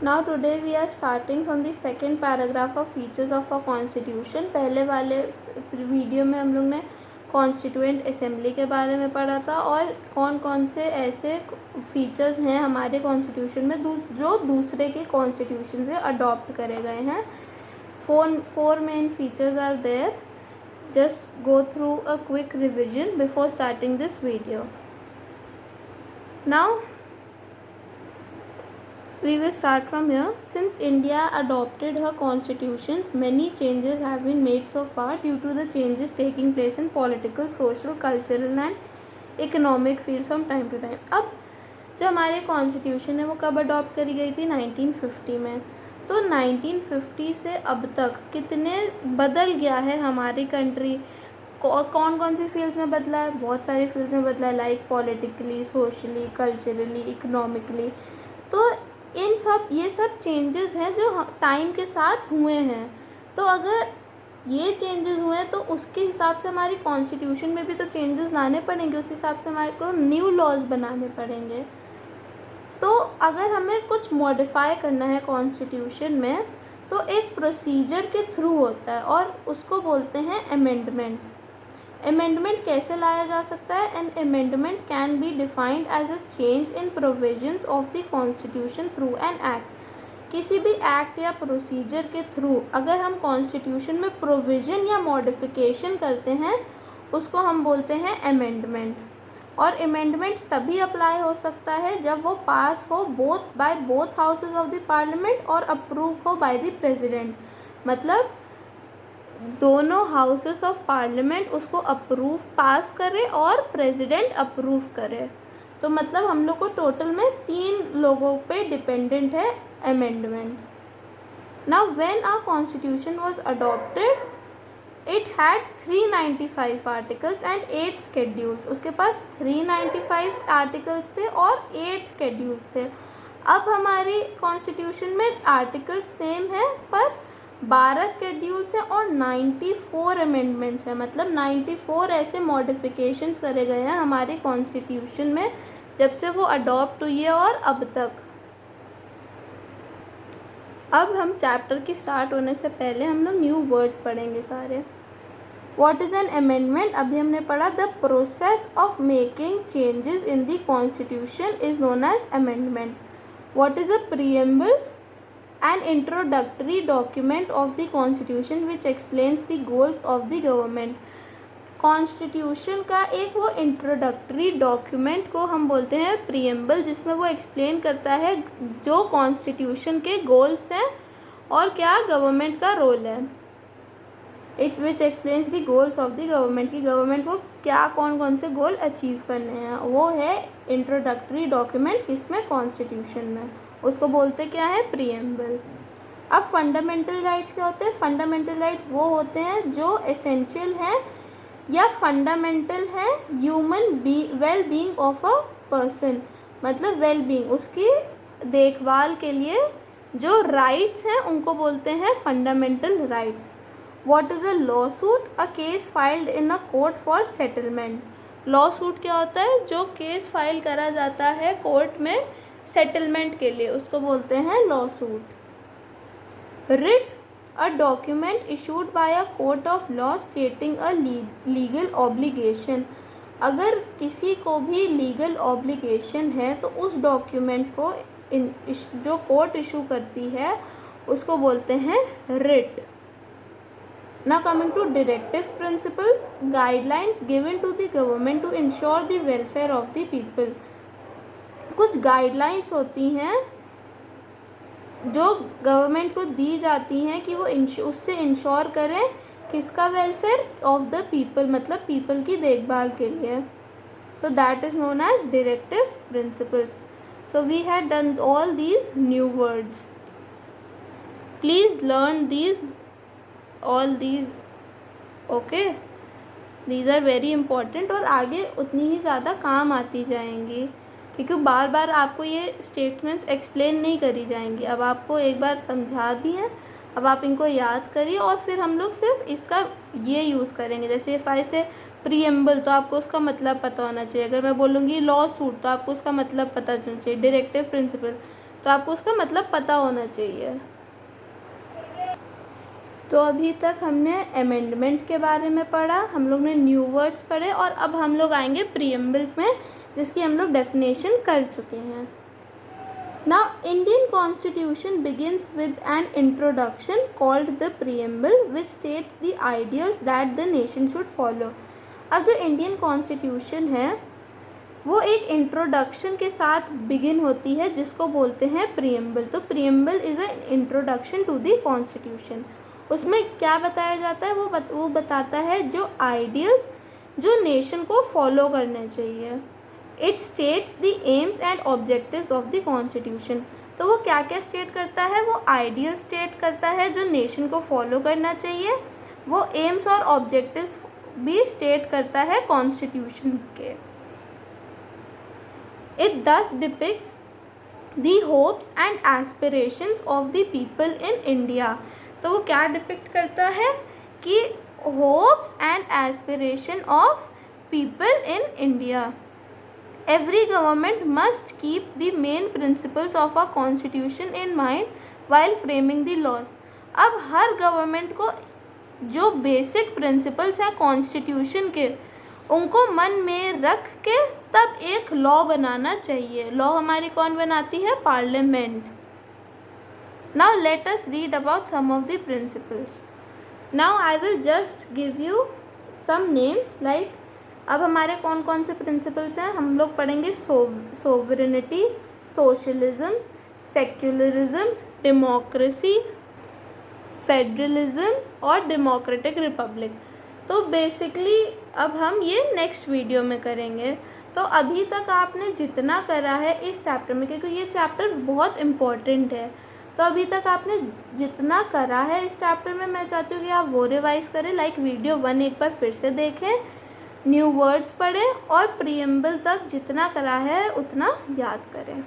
Now today we are starting from the second paragraph of features of a constitution. पहले वाले video में हम लोग ने कॉन्स्टिट्यूएंट असेंबली के बारे में पढ़ा था और कौन कौन से ऐसे फीचर्स हैं हमारे कॉन्स्टिट्यूशन में जो दूसरे के कॉन्स्टिट्यूशन से अडॉप्ट करे गए हैं. Four main features are there. Just go through a quick revision before starting this video. Now we will start from here. Since India adopted her constitutions, many changes have been made so far due to the changes taking place in political, social, cultural and economic field from time to time. अब जो हमारे constitution है वो कब adopt करी गई थी? 1950 में. तो 1950 से अब तक कितने बदल गया है हमारी कंट्री. कौन कौन सी फील्ड्स में बदला है? बहुत सारी फील्ड्स में बदला है, like politically, socially, culturally, economically. तो ये सब चेंजेस हैं जो टाइम के साथ हुए हैं. तो अगर ये चेंजेस हुए हैं तो उसके हिसाब से हमारी कॉन्स्टिट्यूशन में भी तो चेंजेस लाने पड़ेंगे. उस हिसाब से हमारे को न्यू लॉज बनाने पड़ेंगे. तो अगर हमें कुछ मॉडिफाई करना है कॉन्स्टिट्यूशन में तो एक प्रोसीजर के थ्रू होता है और उसको बोलते हैं अमेंडमेंट. अमेंडमेंट कैसे लाया जा सकता है? An amendment can be defined as a change in provisions of the constitution through an act. किसी भी एक्ट या प्रोसीजर के थ्रू अगर हम कॉन्स्टिट्यूशन में प्रोविज़न या मॉडिफिकेशन करते हैं उसको हम बोलते हैं अमेंडमेंट. और अमेंडमेंट तभी अप्लाई हो सकता है जब वो पास हो by both houses of the parliament और अप्रूव हो बाय द प्रेसिडेंट. मतलब दोनों हाउसेस ऑफ पार्लियामेंट उसको पास करे और प्रेसिडेंट अप्रूव करे. तो मतलब हम लोग को टोटल में 3 लोगों पे डिपेंडेंट है amendment. Now when our constitution was adopted it had 395 articles and 8 schedules. उसके पास 395 आर्टिकल्स थे और 8 स्केड्यूल्स थे. अब हमारी कॉन्स्टिट्यूशन में आर्टिकल्स सेम है पर 12 स्केड्यूल्स हैं और 94 अमेंडमेंट्स हैं. मतलब 94 ऐसे मॉडिफिकेशंस करे गए हैं हमारी कॉन्स्टिट्यूशन में जब से वो अडॉप्ट हुई है और अब तक. अब हम चैप्टर की स्टार्ट होने से पहले हम लोग न्यू वर्ड्स पढ़ेंगे सारे. What is an amendment? अभी हमने पढ़ा the process of making changes in the constitution is known as amendment. What is a preamble? An introductory document of the constitution which explains the goals of the government. Constitution का एक वो introductory document को हम बोलते हैं preamble, जिसमें वो explain करता है जो कॉन्स्टिट्यूशन के गोल्स हैं और क्या गवर्नमेंट का रोल है. It which explains the goals of the government की गवर्नमेंट को क्या कौन कौन से गोल अचीव करने हैं. वो है इंट्रोडक्टरी डॉक्यूमेंट किसमें? कॉन्स्टिट्यूशन में. उसको बोलते क्या है? प्रीएम्बल. अब फंडामेंटल राइट्स क्या होते हैं? फंडामेंटल राइट्स वो होते हैं जो एसेंशियल हैं या फंडामेंटल हैं human well being of a person. मतलब वेल बीइंग, उसकी देखभाल के लिए जो राइट्स हैं उनको बोलते हैं fundamental rights. What is a lawsuit? A case filed in a court for settlement. Lawsuit क्या होता है? जो केस फाइल करा जाता है कोर्ट में सेटलमेंट के लिए, उसको बोलते हैं lawsuit. Writ a document issued by a court of law स्टेटिंग a legal obligation. अगर किसी को भी लीगल ऑब्लिगेशन है तो उस डॉक्यूमेंट को जो कोर्ट इशू करती है उसको बोलते हैं writ. Now coming to directive principles, guidelines given to the government to ensure the welfare of the people. कुछ गाइडलाइंस होती हैं जो गवर्नमेंट को दी जाती हैं कि वो उससे इंश्योर करें किसका? वेलफेयर ऑफ द पीपल, मतलब पीपल की देखभाल के लिए. तो that is known as directive principles. So we had done all these new words. Please learn these all these. okay, these are very important और आगे उतनी ही ज़्यादा काम आती जाएंगी क्योंकि बार बार आपको ये स्टेटमेंट्स एक्सप्लेन नहीं करी जाएंगी. अब आपको एक बार समझा दी हैं, अब आप इनको याद करिए और फिर हम लोग सिर्फ इसका ये यूज़ करेंगे. जैसे इफ़ आई से प्रीएम्बल तो आपको उसका मतलब पता होना चाहिए. अगर मैं बोलूँगी लॉ सूट तो आपको उसका मतलब पता होना चाहिए. डायरेक्टिव प्रिंसिपल तो आपको उसका मतलब पता होना चाहिए। तो अभी तक हमने अमेंडमेंट के बारे में पढ़ा, हम लोग ने न्यू वर्ड्स पढ़े, और अब हम लोग आएंगे प्रीएम्बल में, जिसकी हम लोग डेफिनेशन कर चुके हैं। Now, Indian Constitution begins with an introduction called the preamble, which states the ideals that the nation should follow. अब जो इंडियन कॉन्स्टिट्यूशन है वो एक इंट्रोडक्शन के साथ बिगिन होती है, जिसको बोलते हैं प्रीएम्बल। तो preamble is a introduction to the constitution. उसमें क्या बताया जाता है, वो बताता है जो आइडियल्स जो नेशन को फॉलो करने चाहिए। It states the AIIMS and objectives of the constitution. तो वो क्या क्या स्टेट करता है, वो आइडियल स्टेट करता है जो नेशन को फॉलो करना चाहिए, वो एम्स और ऑब्जेक्टिव्स भी स्टेट करता है कॉन्स्टिट्यूशन के। इट दस depicts the hopes and aspirations of the people in India. तो वो क्या डिपिक्ट करता है कि hopes and aspiration of people in India. Every government must keep the main principles of a constitution in mind while framing the laws. अब हर government को जो basic principles हैं कॉन्स्टिट्यूशन के, उनको मन में रख के तब एक लॉ बनाना चाहिए। लॉ हमारी कौन बनाती है, parliament. Now let us read about some of the principles. Now I will just give you some names like, अब हमारे कौन कौन से प्रिंसिपल्स हैं, हम लोग पढ़ेंगे sovereignty, socialism, secularism, democracy, federalism और डेमोक्रेटिक रिपब्लिक। तो बेसिकली अब हम ये नेक्स्ट वीडियो में करेंगे। तो अभी तक आपने जितना करा है इस चैप्टर में, क्योंकि ये चैप्टर बहुत इम्पोर्टेंट है, तो अभी तक आपने जितना करा है इस चैप्टर में, मैं चाहती हूँ कि आप वो रिवाइज करें। लाइक वीडियो 1 एक बार फिर से देखें, न्यू वर्ड्स पढ़ें और प्रीएम्बल तक जितना करा है उतना याद करें।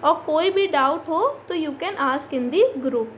और कोई भी डाउट हो तो you can ask in the group.